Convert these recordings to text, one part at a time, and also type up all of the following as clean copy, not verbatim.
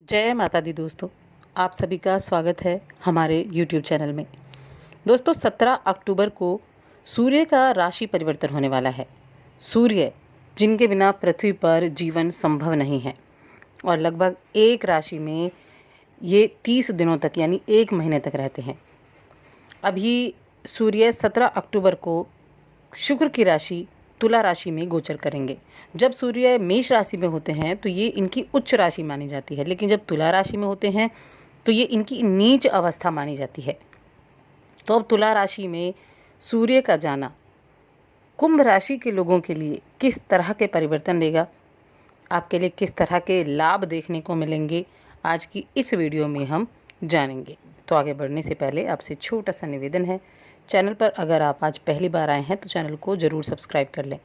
जय माता दी दोस्तों, आप सभी का स्वागत है हमारे YouTube चैनल में। दोस्तों 17 अक्टूबर को सूर्य का राशि परिवर्तन होने वाला है। सूर्य जिनके बिना पृथ्वी पर जीवन संभव नहीं है और लगभग एक राशि में ये 30 दिनों तक यानी 1 महीने तक रहते हैं। अभी सूर्य 17 अक्टूबर को शुक्र की राशि तुला राशि में गोचर करेंगे। जब सूर्य मेष राशि में होते हैं तो ये इनकी उच्च राशि मानी जाती है, लेकिन जब तुला राशि में होते हैं तो ये इनकी नीच अवस्था मानी जाती है। तो अब तुला राशि में सूर्य का जाना कुंभ राशि के लोगों के लिए किस तरह के परिवर्तन देगा, आपके लिए किस तरह के लाभ देखने को मिलेंगे, आज की इस वीडियो में हम जानेंगे। तो आगे बढ़ने से पहले आपसे छोटा सा निवेदन है, चैनल पर अगर आप आज पहली बार आए हैं तो चैनल को ज़रूर सब्सक्राइब कर लें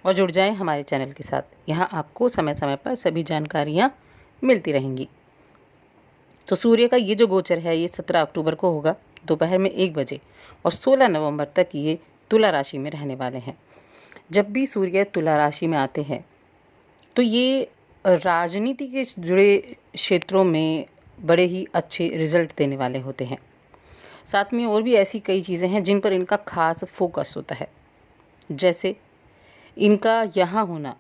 और जुड़ जाएं हमारे चैनल के साथ। यहाँ आपको समय समय पर सभी जानकारियाँ मिलती रहेंगी। तो सूर्य का ये जो गोचर है ये 17 अक्टूबर को होगा दोपहर में 1 बजे और 16 नवंबर तक ये तुला राशि में रहने वाले हैं। जब भी सूर्य तुला राशि में आते हैं तो ये राजनीति के जुड़े क्षेत्रों में बड़े ही अच्छे रिजल्ट देने वाले होते हैं। साथ में और भी ऐसी कई चीज़ें हैं जिन पर इनका खास फोकस होता है, जैसे इनका यहाँ होना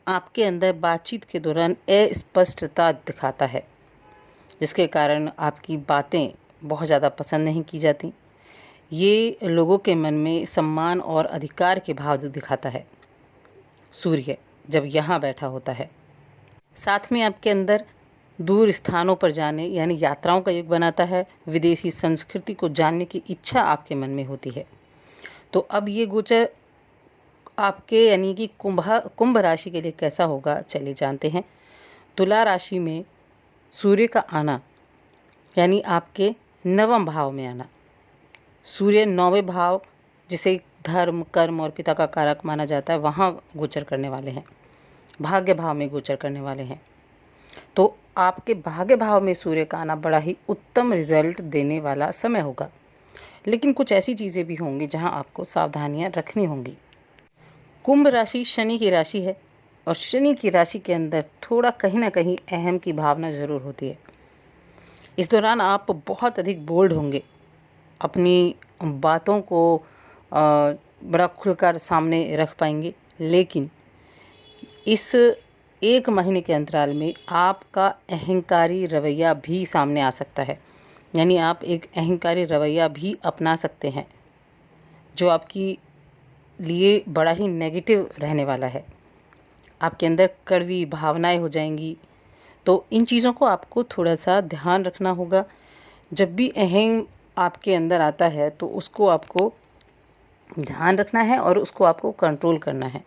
आपके अंदर बातचीत के दौरान अस्पष्टता दिखाता है, जिसके कारण आपकी बातें बहुत ज़्यादा पसंद नहीं की जाती। ये लोगों के मन में सम्मान और अधिकार के भाव दिखाता है सूर्य जब यहाँ बैठा होता है। साथ में आपके अंदर दूर स्थानों पर जाने यानी यात्राओं का योग बनाता है। विदेशी संस्कृति को जानने की इच्छा आपके मन में होती है। तो अब ये गोचर आपके यानी कि कुंभ राशि के लिए कैसा होगा, चलिए जानते हैं। तुला राशि में सूर्य का आना यानी आपके 9वें भाव में आना। सूर्य 9वें भाव जिसे धर्म, कर्म और पिता का कारक माना जाता है, वहाँ गोचर करने वाले हैं, भाग्य भाव में गोचर करने वाले हैं। तो आपके भाग्य भाव में सूर्य का आना बड़ा ही उत्तम रिजल्ट देने वाला समय होगा, लेकिन कुछ ऐसी चीज़ें भी होंगी जहां आपको सावधानियां रखनी होंगी। कुंभ राशि शनि की राशि है और शनि की राशि के अंदर थोड़ा कहीं ना कहीं अहम की भावना ज़रूर होती है। इस दौरान आप बहुत अधिक बोल्ड होंगे, अपनी बातों को बड़ा खुलकर सामने रख पाएंगे, लेकिन इस 1 महीने के अंतराल में आपका अहंकारी रवैया भी सामने आ सकता है। यानी आप एक अहंकारी रवैया भी अपना सकते हैं जो आपकी लिए बड़ा ही नेगेटिव रहने वाला है। आपके अंदर कड़वी भावनाएं हो जाएंगी। तो इन चीज़ों को आपको थोड़ा सा ध्यान रखना होगा। जब भी अहम आपके अंदर आता है तो उसको आपको ध्यान रखना है और उसको आपको कंट्रोल करना है।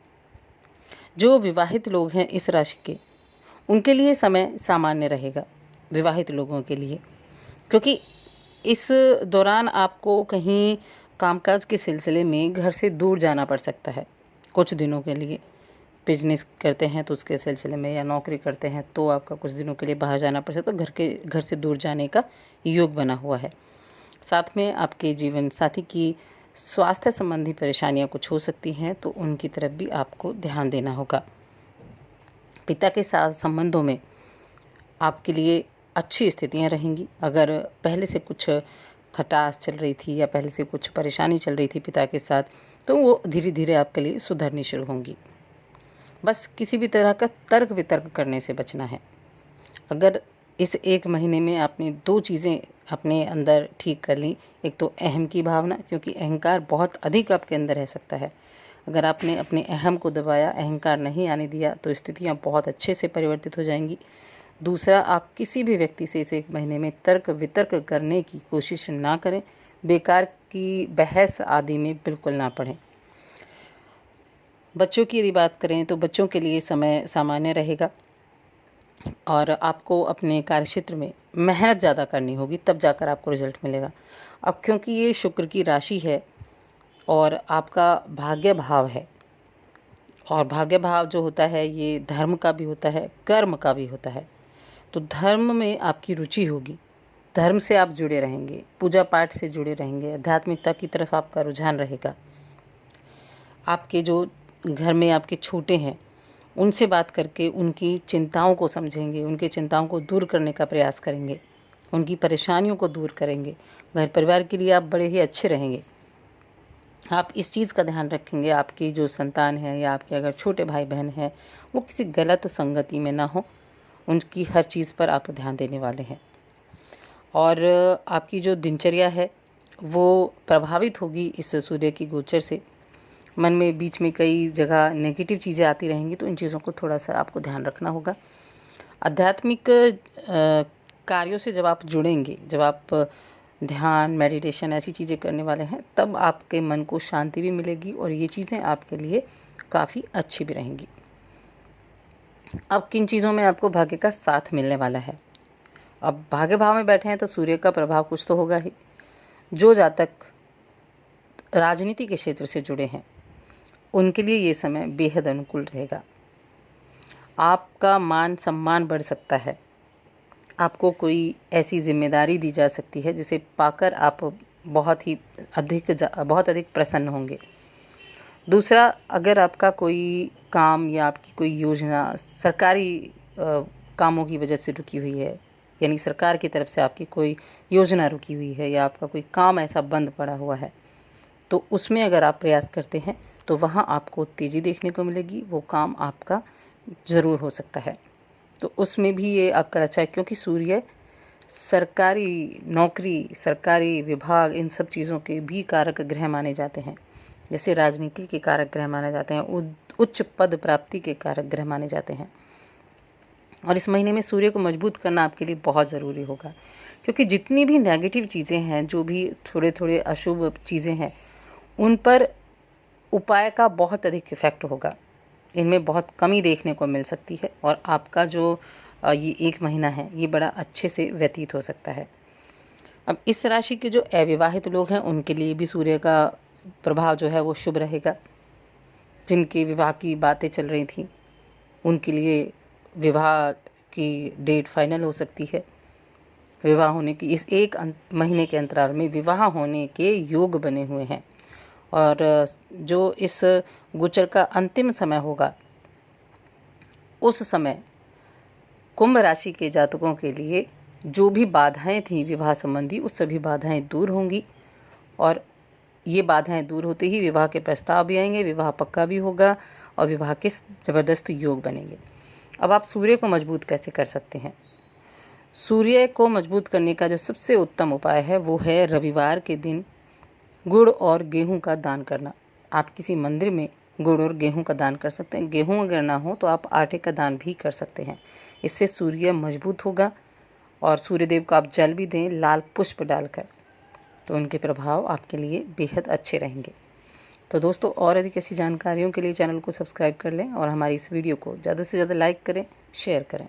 जो विवाहित लोग हैं इस राशि के, उनके लिए समय सामान्य रहेगा, विवाहित लोगों के लिए, क्योंकि इस दौरान आपको कहीं कामकाज के सिलसिले में घर से दूर जाना पड़ सकता है कुछ दिनों के लिए। बिजनेस करते हैं तो उसके सिलसिले में, या नौकरी करते हैं तो आपका कुछ दिनों के लिए बाहर जाना पड़ सकता है, घर से दूर जाने का योग बना हुआ है। साथ में आपके जीवन साथी की स्वास्थ्य संबंधी परेशानियां कुछ हो सकती हैं, तो उनकी तरफ भी आपको ध्यान देना होगा। पिता के साथ संबंधों में आपके लिए अच्छी स्थितियां रहेंगी। अगर पहले से कुछ खटास चल रही थी या पहले से कुछ परेशानी चल रही थी पिता के साथ, तो वो धीरे धीरे आपके लिए सुधरनी शुरू होंगी। बस किसी भी तरह का तर्क वितर्क करने से बचना है। अगर इस 1 महीने में आपने 2 चीज़ें अपने अंदर ठीक कर ली, एक तो अहम की भावना, क्योंकि अहंकार बहुत अधिक आपके अंदर रह सकता है। अगर आपने अपने अहम को दबाया, अहंकार नहीं आने दिया, तो स्थितियां बहुत अच्छे से परिवर्तित हो जाएंगी। दूसरा, आप किसी भी व्यक्ति से इस 1 महीने में तर्क वितर्क करने की कोशिश ना करें, बेकार की बहस आदि में बिल्कुल ना पड़ें। बच्चों की यदि बात करें तो बच्चों के लिए समय सामान्य रहेगा और आपको अपने कार्यक्षेत्र में मेहनत ज़्यादा करनी होगी, तब जाकर आपको रिजल्ट मिलेगा। अब क्योंकि ये शुक्र की राशि है और आपका भाग्य भाव है, और भाग्य भाव जो होता है ये धर्म का भी होता है, कर्म का भी होता है। तो धर्म में आपकी रुचि होगी, धर्म से आप जुड़े रहेंगे, पूजा पाठ से जुड़े रहेंगे, आध्यात्मिकता की तरफ आपका रुझान रहेगा। आपके जो घर में आपके छोटे हैं उनसे बात करके उनकी चिंताओं को समझेंगे, उनकी चिंताओं को दूर करने का प्रयास करेंगे, उनकी परेशानियों को दूर करेंगे। घर परिवार के लिए आप बड़े ही अच्छे रहेंगे। आप इस चीज़ का ध्यान रखेंगे, आपकी जो संतान है या आपके अगर छोटे भाई बहन हैं वो किसी गलत संगति में ना हो, उनकी हर चीज़ पर आप ध्यान देने वाले हैं। और आपकी जो दिनचर्या है वो प्रभावित होगी इस सूर्य की गोचर से। मन में बीच में कई जगह नेगेटिव चीज़ें आती रहेंगी, तो इन चीज़ों को थोड़ा सा आपको ध्यान रखना होगा। आध्यात्मिक कार्यों से जब आप जुड़ेंगे, जब आप ध्यान, मेडिटेशन ऐसी चीज़ें करने वाले हैं, तब आपके मन को शांति भी मिलेगी और ये चीज़ें आपके लिए काफ़ी अच्छी भी रहेंगी। अब किन चीज़ों में आपको भाग्य का साथ मिलने वाला है? अब भाग्य भाव में बैठे हैं तो सूर्य का प्रभाव कुछ तो होगा ही। जो जातक राजनीति के क्षेत्र से जुड़े हैं उनके लिए ये समय बेहद अनुकूल रहेगा। आपका मान सम्मान बढ़ सकता है। आपको कोई ऐसी जिम्मेदारी दी जा सकती है जिसे पाकर आप बहुत अधिक प्रसन्न होंगे। दूसरा, अगर आपका कोई काम या आपकी कोई योजना सरकारी कामों की वजह से रुकी हुई है, यानी सरकार की तरफ से आपकी कोई योजना रुकी हुई है या आपका कोई काम ऐसा बंद पड़ा हुआ है, तो उसमें अगर आप प्रयास करते हैं तो वहाँ आपको तेज़ी देखने को मिलेगी। वो काम आपका ज़रूर हो सकता है। तो उसमें भी ये आपका अच्छा है, क्योंकि सूर्य सरकारी नौकरी, सरकारी विभाग, इन सब चीज़ों के भी कारक ग्रह माने जाते हैं। जैसे राजनीति के कारक ग्रह माने जाते हैं, उच्च पद प्राप्ति के कारक ग्रह माने जाते हैं। और इस महीने में सूर्य को मजबूत करना आपके लिए बहुत ज़रूरी होगा, क्योंकि जितनी भी नेगेटिव चीज़ें हैं, जो भी थोड़े थोड़े अशुभ चीज़ें हैं, उन पर उपाय का बहुत अधिक इफ़ेक्ट होगा। इनमें बहुत कमी देखने को मिल सकती है और आपका जो ये एक महीना है ये बड़ा अच्छे से व्यतीत हो सकता है। अब इस राशि के जो अविवाहित लोग हैं उनके लिए भी सूर्य का प्रभाव जो है वो शुभ रहेगा। जिनके विवाह की बातें चल रही थी उनके लिए विवाह की डेट फाइनल हो सकती है। विवाह होने की इस एक महीने के अंतराल में विवाह होने के योग बने हुए हैं। और जो इस गोचर का अंतिम समय होगा उस समय कुंभ राशि के जातकों के लिए जो भी बाधाएं थी विवाह संबंधी, उस सभी बाधाएं दूर होंगी और ये बाधाएं दूर होते ही विवाह के प्रस्ताव भी आएंगे, विवाह पक्का भी होगा और विवाह के ज़बरदस्त योग बनेंगे। अब आप सूर्य को मजबूत कैसे कर सकते हैं? सूर्य को मजबूत करने का जो सबसे उत्तम उपाय है वो है रविवार के दिन गुड़ और गेहूं का दान करना। आप किसी मंदिर में गुड़ और गेहूं का दान कर सकते हैं। गेहूं अगर ना हो तो आप आटे का दान भी कर सकते हैं। इससे सूर्य मजबूत होगा और सूर्यदेव को आप जल भी दें लाल पुष्प डालकर, तो उनके प्रभाव आपके लिए बेहद अच्छे रहेंगे। तो दोस्तों, और अधिक ऐसी जानकारियों के लिए चैनल को सब्सक्राइब कर लें और हमारी इस वीडियो को ज़्यादा से ज़्यादा लाइक करें, शेयर करें।